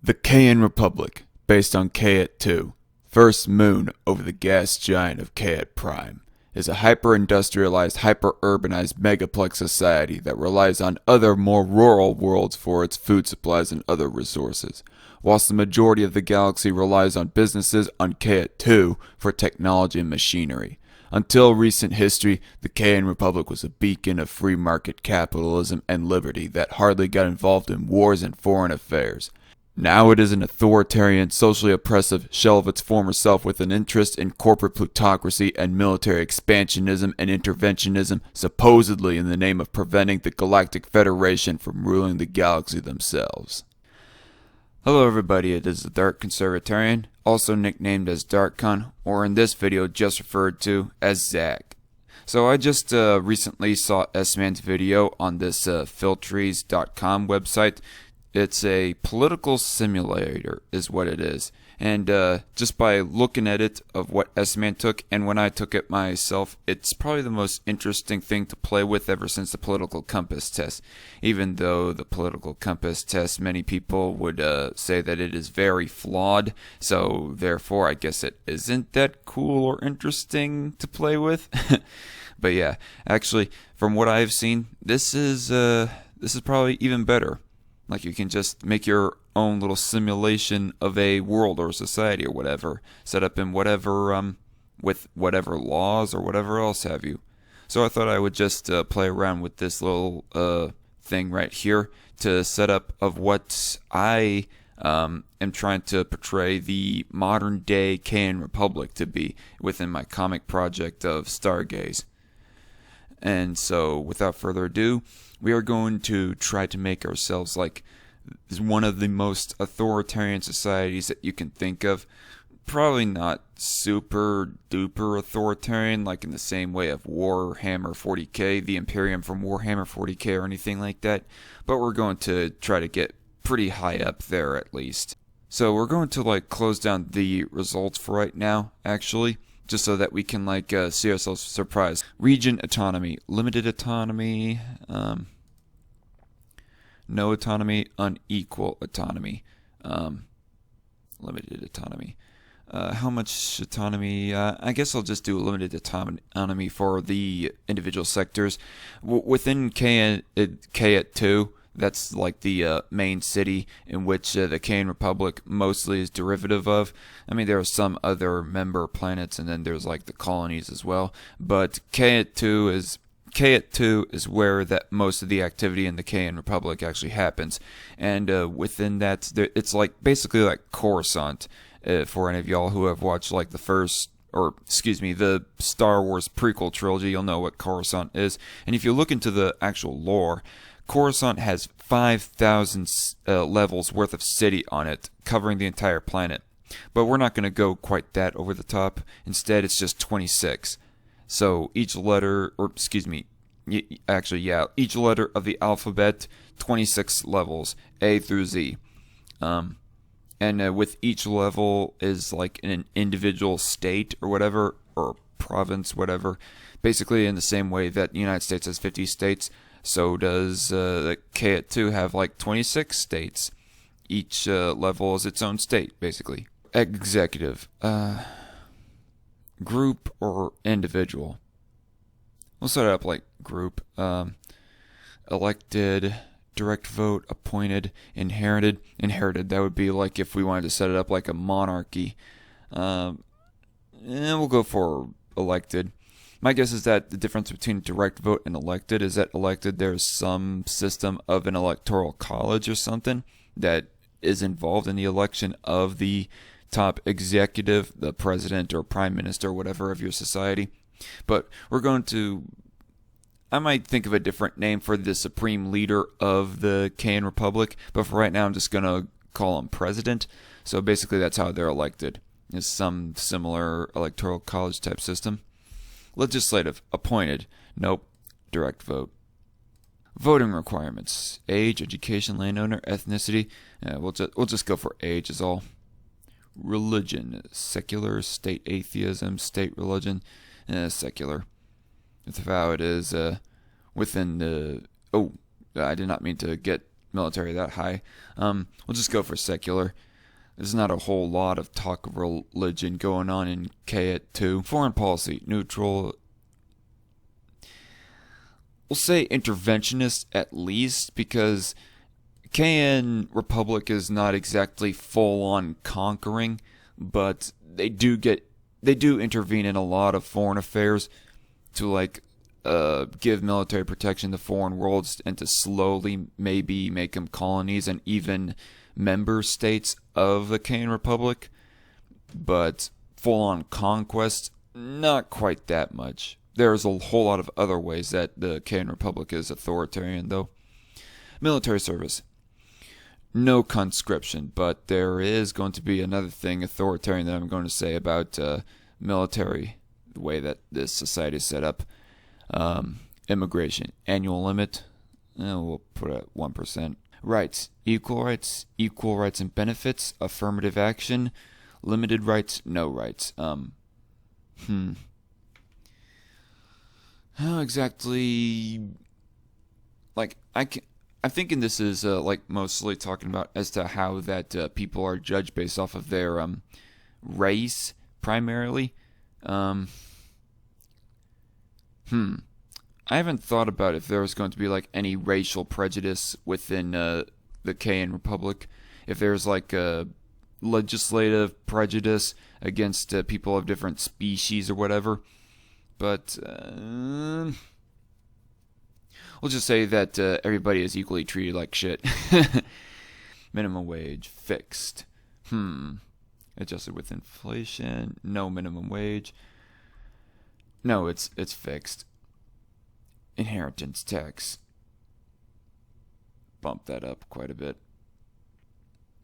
The Kien Republic, based on Kayet 2, first moon over the gas giant of Kayet Prime, is a hyper-industrialized, hyper-urbanized megaplex society that relies on other, more rural worlds for its food supplies and other resources, whilst the majority of the galaxy relies on businesses on Kayet 2 for technology and machinery. Until recent history, the Kien Republic was a beacon of free market capitalism and liberty that hardly got involved in wars and foreign affairs. Now it is an authoritarian, socially oppressive shell of its former self with an interest in corporate plutocracy and military expansionism and interventionism, supposedly in the name of preventing the Galactic Federation from ruling the galaxy themselves. Hello everybody, it is the Dark Conservatarian, also nicknamed as DarkCon, or in this video just referred to as Zach. So I just recently saw S-Man's video on this Filtrees.com website. It's a political simulator is what it is. And just by looking at it of what S-Man took and when I took it myself, it's probably the most interesting thing to play with ever since the political compass test. Even though the political compass test, many people would say that it is very flawed. So therefore, I guess it isn't that cool or interesting to play with. But yeah, actually, from what I've seen, this is probably even better. Like you can just make your own little simulation of a world or society or whatever, set up in whatever with whatever laws or whatever else have you. So I thought I would just play around with this little thing right here to set up of what I am trying to portray the modern day Kien Republic to be within my comic project of Stargaze. And so, without further ado, we are going to try to make ourselves like one of the most authoritarian societies that you can think of. Probably not super duper authoritarian, like in the same way of Warhammer 40k, the Imperium from Warhammer 40k, or anything like that. But we're going to try to get pretty high up there at least. So we're going to close down the results for right now, actually. Just so that we can see ourselves surprised. Region autonomy, limited autonomy, no autonomy, unequal autonomy, limited autonomy. How much autonomy? I guess I'll just do limited autonomy for the individual sectors. Within Kayet 2, that's like the main city in which the Kien Republic mostly is derivative of. I mean, there are some other member planets, and then there's like the colonies as well. But Kayet 2 is where that most of the activity in the Kien Republic actually happens. And within that, it's like basically like Coruscant. For any of y'all who have watched like the Star Wars prequel trilogy, you'll know what Coruscant is. And if you look into the actual lore, Coruscant has 5,000 levels worth of city on it, covering the entire planet. But we're not going to go quite that over the top. Instead, it's just 26. So each letter, each letter of the alphabet, 26 levels, A through Z. And with each level is like an individual state or whatever, or province, whatever. Basically in the same way that the United States has 50 states. So does the Kayet 2 have like 26 states. Each level is its own state, basically. Executive. Group or individual. We'll set it up like group. Elected, direct vote, appointed, inherited. Inherited, that would be like if we wanted to set it up like a monarchy. And we'll go for elected. My guess is that the difference between direct vote and elected is that elected there's some system of an electoral college or something that is involved in the election of the top executive, the president or prime minister or whatever of your society. But I might think of a different name for the supreme leader of the Kien Republic, but for right now I'm just going to call him president. So basically that's how they're elected. It's some similar electoral college type system. Legislative, appointed, nope, direct vote. Voting requirements, age, education, landowner, ethnicity, we'll just go for age is all. Religion, secular, state atheism, state religion, secular. That's how it is within the, I did not mean to get military that high. We'll just go for secular. There's not a whole lot of talk of religion going on in Kit 2. Foreign policy, neutral. We'll say interventionist at least, because Kien Republic is not exactly full on conquering, but they do intervene in a lot of foreign affairs to give military protection to foreign worlds and to slowly maybe make them colonies and even member states of the Kien Republic. But full on conquest, not quite that much. There's a whole lot of other ways that the Kien Republic is authoritarian, though. Military service. No conscription, but there is going to be another thing authoritarian that I'm going to say about military, the way that this society is set up. Immigration. Annual limit. We'll put it at 1%. Rights. Equal rights and benefits. Affirmative action. Limited rights. No rights. How exactly? I'm thinking this is mostly talking about as to how that people are judged based off of their race primarily. I haven't thought about if there was going to be any racial prejudice within the Kien Republic. If there's a legislative prejudice against people of different species or whatever. But we'll just say that everybody is equally treated like shit. Minimum wage fixed. Adjusted with inflation. No minimum wage. No, it's fixed. Inheritance tax. Bump that up quite a bit.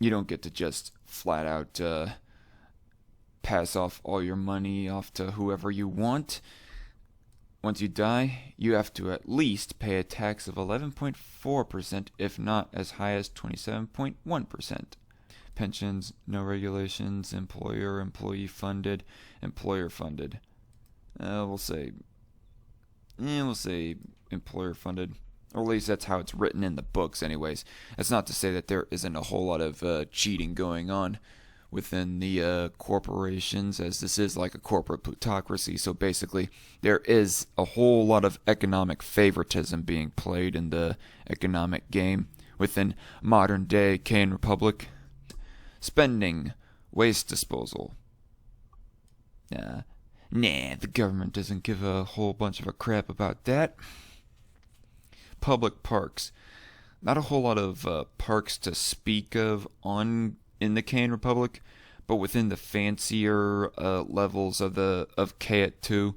You don't get to just flat out pass off all your money off to whoever you want. Once you die, you have to at least pay a tax of 11.4%, if not as high as 27.1%. Pensions, no regulations, employee funded, employer funded. We'll say employer funded. Or at least that's how it's written in the books anyways. That's not to say that there isn't a whole lot of cheating going on within the corporations, as this is like a corporate plutocracy. So basically, there is a whole lot of economic favoritism being played in the economic game within modern-day Kien Republic. Spending, waste disposal. The government doesn't give a whole bunch of a crap about that. Public parks. Not a whole lot of parks to speak of in the Kien Republic, but within the fancier levels of Kit 2.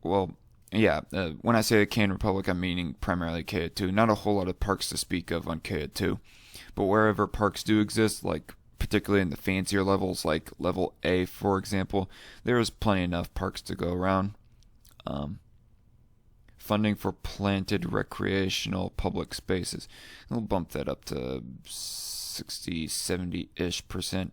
Well, yeah, when I say the Kien Republic, I'm meaning primarily Kit 2. Not a whole lot of parks to speak of on Kit 2, but wherever parks do exist, particularly in the fancier levels, like level A, for example, there is plenty enough parks to go around. Funding for planted recreational public spaces. I'll bump that up to 60, 70-ish%.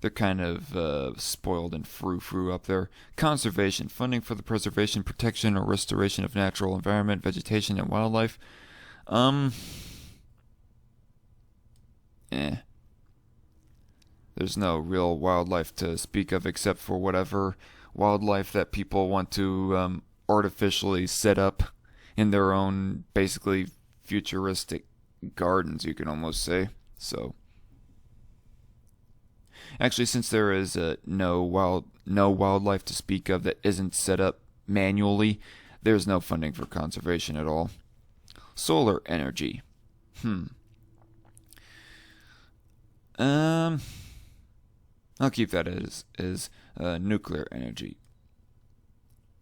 They're kind of spoiled and frou-frou up there. Conservation. Funding for the preservation, protection, or restoration of natural environment, vegetation, and wildlife. There's no real wildlife to speak of except for whatever wildlife that people want to artificially set up in their own, basically, futuristic gardens, you can almost say. So, actually, since there is no wildlife to speak of that isn't set up manually, there's no funding for conservation at all. Solar energy. I'll keep that as nuclear energy.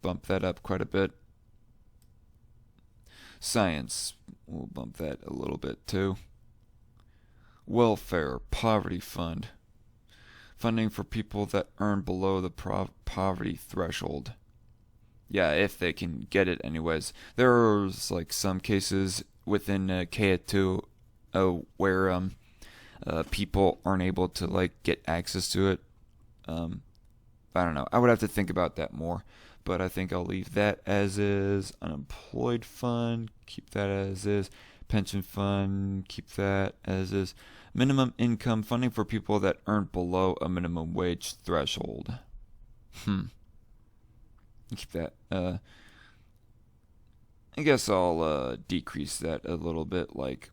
Bump that up quite a bit. Science. We'll bump that a little bit too. Welfare, poverty fund. Funding for people that earn below the poverty threshold. Yeah, if they can get it anyways. There's some cases within Kit 2 where people aren't able to get access to it. I don't know. I would have to think about that more. But I think I'll leave that as is. Unemployed fund. Keep that as is. pension fund, keep that as is. Minimum income funding for people that earn below a minimum wage threshold. Keep that. I guess I'll decrease that a little bit, like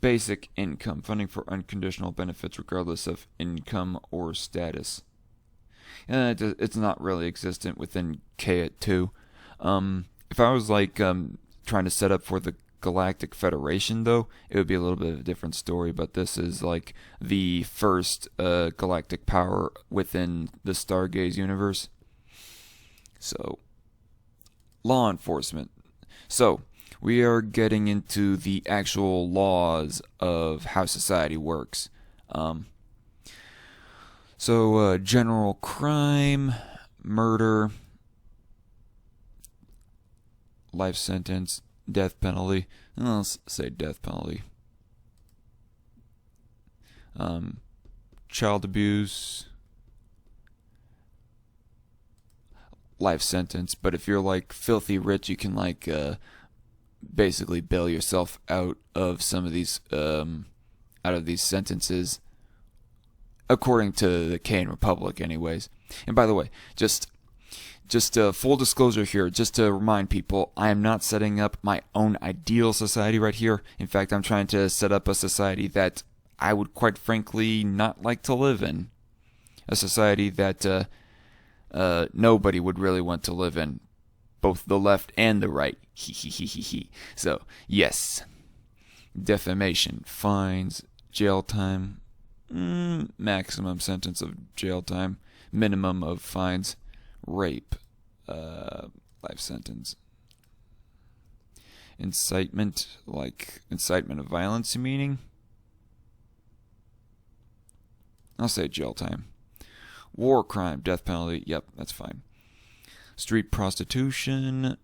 basic income funding for unconditional benefits regardless of income or status. It's not really existent within Kien 2. If I was like trying to set up for the Galactic Federation, though, it would be a little bit of a different story. But this is like the first galactic power within the Stargaze universe. So, law enforcement. So, we are getting into the actual laws of how society works. General crime, murder, life sentence, death penalty. Let's say death penalty. Child abuse, life sentence. But if you're like filthy rich, you can like basically bail yourself out of some of these sentences, according to the Kien Republic, anyways. And by the way, just full disclosure here, just to remind people, I am not setting up my own ideal society right here. In fact, I'm trying to set up a society that I would quite frankly not like to live in. A society that nobody would really want to live in. Both the left and the right. So, yes. Defamation, fines, jail time, maximum sentence of jail time, minimum of fines, rape, life sentence. Incitement, like incitement of violence, meaning? I'll say jail time. War crime, death penalty, yep, that's fine. Street prostitution,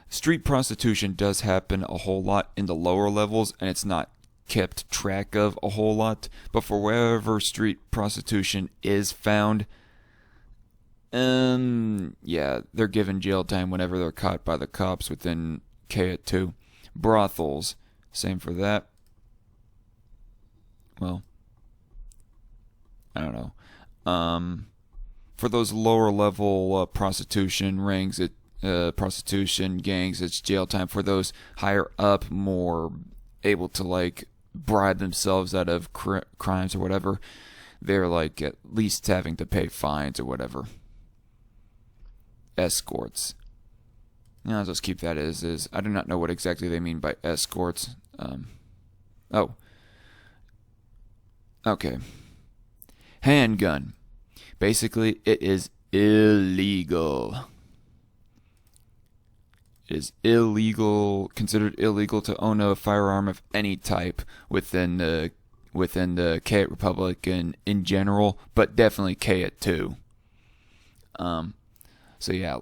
street prostitution does happen a whole lot in the lower levels, and it's not kept track of a whole lot. But for wherever street prostitution is found, yeah, they're given jail time whenever they're caught by the cops within Kien 2. Brothels, same for that. Well, I don't know. For those lower level prostitution rings, prostitution gangs, it's jail time. For those higher up, more able to like bribe themselves out of crimes or whatever, they're like at least having to pay fines or whatever. Escorts. I'll just keep that as is. I do not know what exactly they mean by escorts. Oh. Okay. Handgun. Basically, it is illegal. It is considered illegal to own a firearm of any type within the Kien Republic and in general, but definitely Kien 2. So yeah,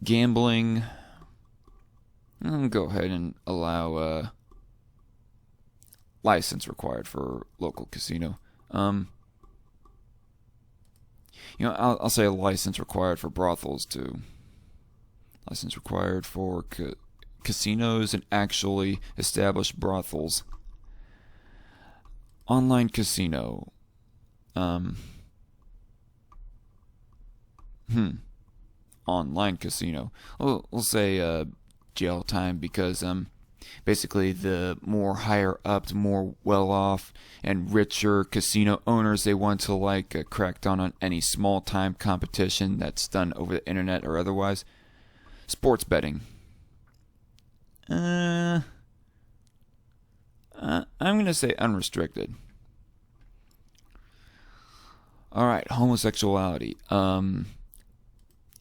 gambling. I'll go ahead and allow license required for local casino. I'll say a license required for brothels too. License required for casinos and actually established brothels. Online casino. Online casino. We'll say jail time because basically the more higher up, the more well off and richer casino owners, they want to like crack down on any small time competition that's done over the internet or otherwise. Sports betting. I'm gonna say unrestricted. Alright, homosexuality.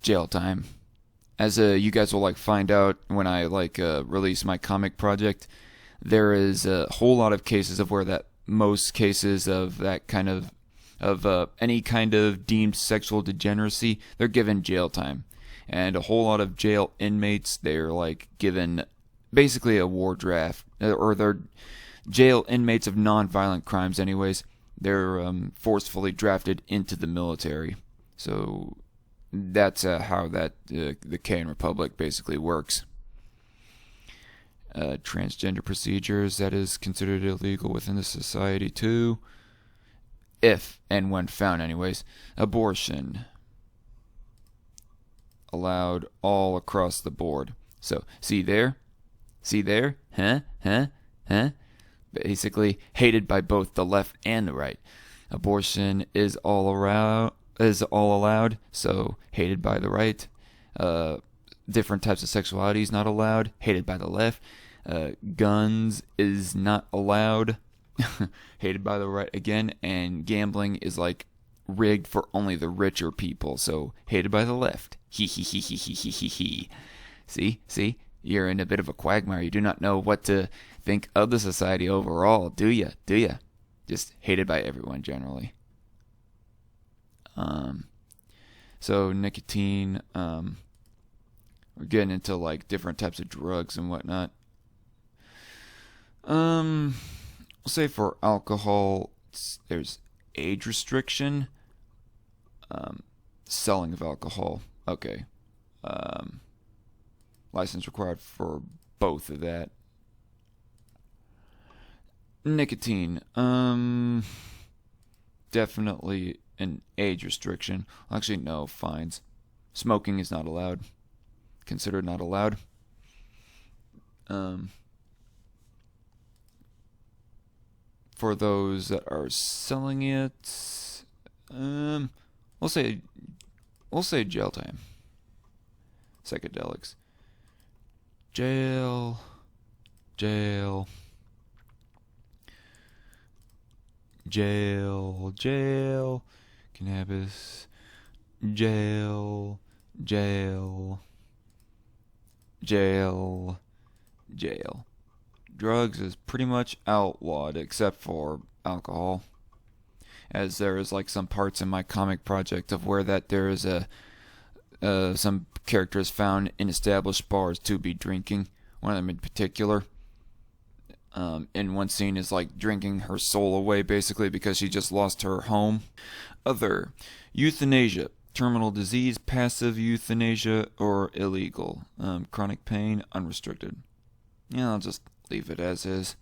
Jail time. As you guys will like find out when I like release my comic project, there is a whole lot of cases of where that most cases of that kind of any kind of deemed sexual degeneracy, they're given jail time. And a whole lot of jail inmates, they're like given basically a war draft, or they're jail inmates of non-violent crimes anyways. They're forcefully drafted into the military. So that's how that the Kien Republic basically works. Transgender procedures, that is considered illegal within the society too. If and when found, anyways. Abortion, allowed all across the board. So, see there? See there? Huh? Basically, hated by both the left and the right. Abortion is all allowed, so hated by the right. Different types of sexuality is not allowed, hated by the left. Guns is not allowed, hated by the right again. And gambling is like rigged for only the richer people, so hated by the left. See, you're in a bit of a quagmire. You do not know what to think of the society overall, do ya? Just hated by everyone generally. So nicotine, we're getting into like different types of drugs and whatnot. We'll say for alcohol, there's age restriction. Selling of alcohol, okay. License required for both of that. Nicotine, definitely an age restriction. Actually, no, fines. Smoking is not allowed. Considered not allowed. For those that are selling it, we'll say jail time. Psychedelics. Jail. Cannabis. Jail. Drugs is pretty much outlawed except for alcohol, as there is like some parts in my comic project of where that there is some characters found in established bars to be drinking. One of them in particular, in one scene, is like drinking her soul away basically because she just lost her home. Other, euthanasia, terminal disease, passive euthanasia, or illegal. Chronic pain, unrestricted. Yeah, I'll just leave it as is.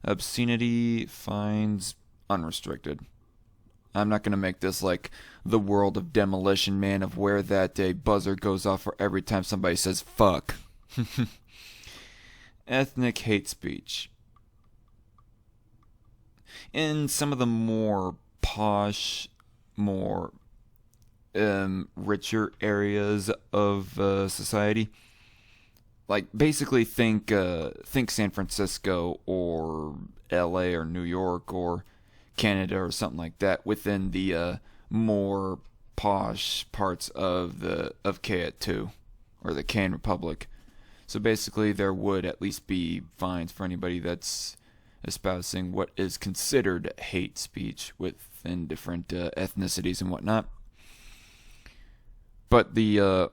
Obscenity, fines, unrestricted. I'm not going to make this like the world of Demolition Man, of where that a buzzer goes off for every time somebody says fuck. Ethnic hate speech. In some of the more posh, more richer areas of society, like basically think San Francisco or LA or New York or Canada or something like that, within the more posh parts of Kien 2 or the Kien Republic. So basically there would at least be fines for anybody that's espousing what is considered hate speech within different ethnicities and whatnot. But the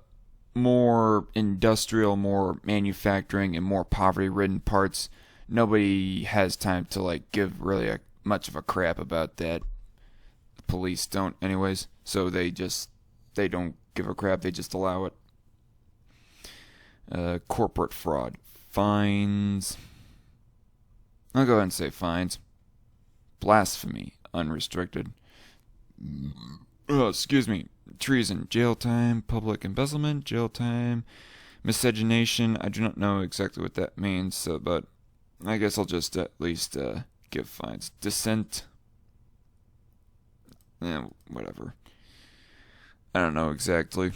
more industrial, more manufacturing, and more poverty-ridden parts, nobody has time to like give really much of a crap about that. The police don't, anyways. So they don't give a crap. They just allow it. Corporate fraud, fines. I'll go ahead and say fines. Blasphemy, unrestricted. Excuse me. Treason, jail time. Public embezzlement, jail time. Miscegenation, I do not know exactly what that means, but I guess I'll just at least give fines. Dissent, whatever. I don't know exactly.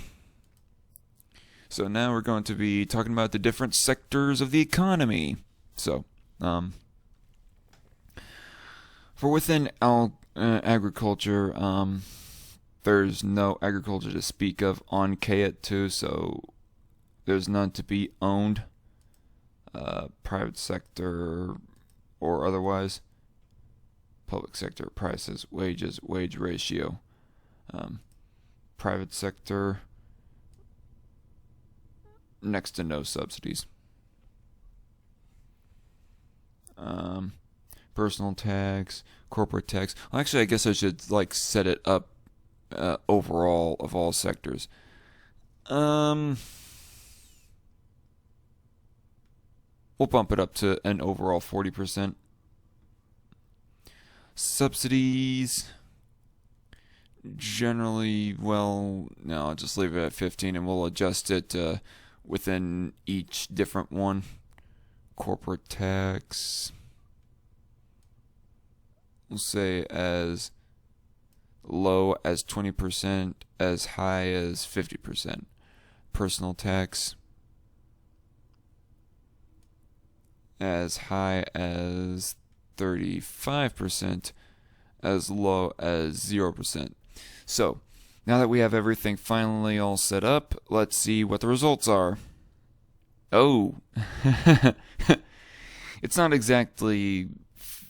So now we're going to be talking about the different sectors of the economy. So, for within agriculture, there's no agriculture to speak of on Kien 2, so there's none to be owned, private sector or otherwise. Public sector, prices, wages, wage ratio. Private sector, next to no subsidies. Personal tax, corporate tax. Well, actually, I guess I should like set it up overall of all sectors. Um, we'll bump it up to an overall 40%. Subsidies, generally, well, no, I'll just leave it at 15 and we'll adjust it within each different one. Corporate tax, we'll say as low as 20%, as high as 50%. Personal tax, as high as 35%, as low as 0%. So, now that we have everything finally all set up, let's see what the results are. Oh, it's not exactly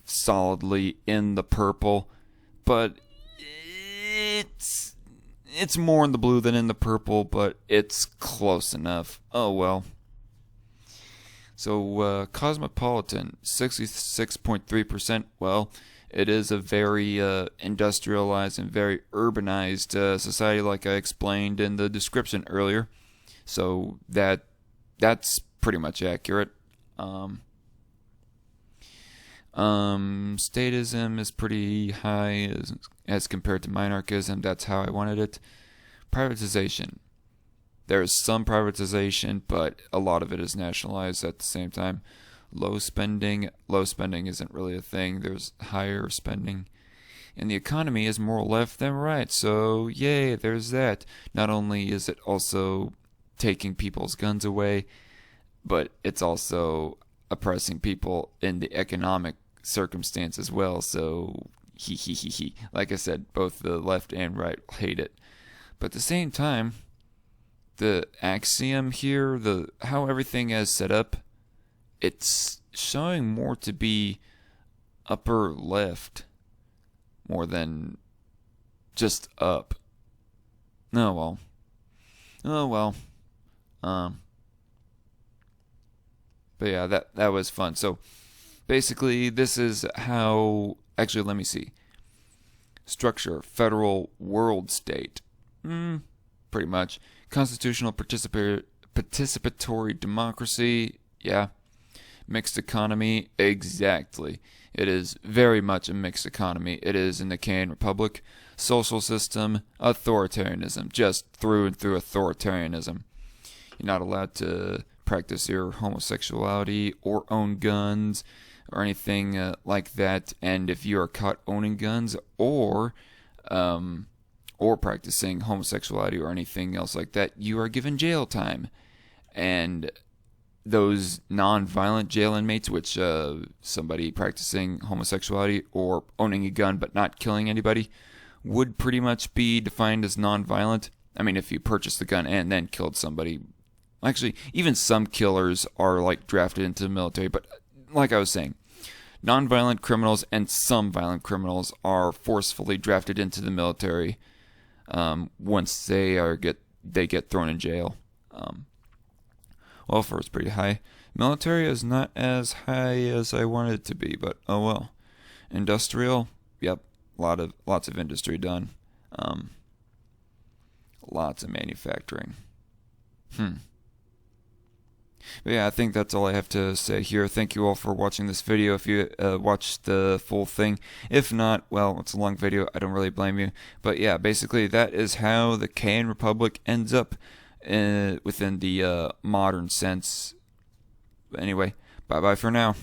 solidly in the purple, but it's more in the blue than in the purple, but it's close enough. Oh well. So Cosmopolitan, 66.3%. Well, it is a very industrialized and very urbanized society, like I explained in the description earlier. So that's pretty much accurate. Statism is pretty high as compared to monarchism. That's how I wanted it. Privatization. There's some privatization, but a lot of it is nationalized at the same time. Low spending isn't really a thing. There's higher spending. And the economy is more left than right. So, yay, there's that. Not only is it also taking people's guns away, but it's also oppressing people in the economic circumstance as well. So, like I said, both the left and right hate it. But at the same time, the axiom here, how everything is set up, it's showing more to be upper left more than just up. Oh well. But yeah, that was fun. So basically, this is how. Actually, let me see. Structure: federal world state. Pretty much. Constitutional participatory democracy. Yeah. Mixed economy. Exactly. It is very much a mixed economy. It is in the Kien Republic. Social system. Authoritarianism. Just through and through authoritarianism. You're not allowed to practice your homosexuality or own guns or anything like that. And if you are caught owning guns or practicing homosexuality or anything else like that, you are given jail time. And those non-violent jail inmates, which somebody practicing homosexuality or owning a gun but not killing anybody, would pretty much be defined as non-violent. I mean, if you purchased the gun and then killed somebody. Actually, even some killers are like drafted into the military, but like I was saying, non-violent criminals and some violent criminals are forcefully drafted into the military once they get thrown in jail. Welfare is pretty high. Military is not as high as I wanted it to be, but oh well. Industrial, yep, lots of industry done. Lots of manufacturing. But yeah, I think that's all I have to say here. Thank you all for watching this video if you watched the full thing. If not, well, it's a long video. I don't really blame you. But yeah, basically that is how the Kien Republic ends up within the modern sense. But anyway, bye-bye for now.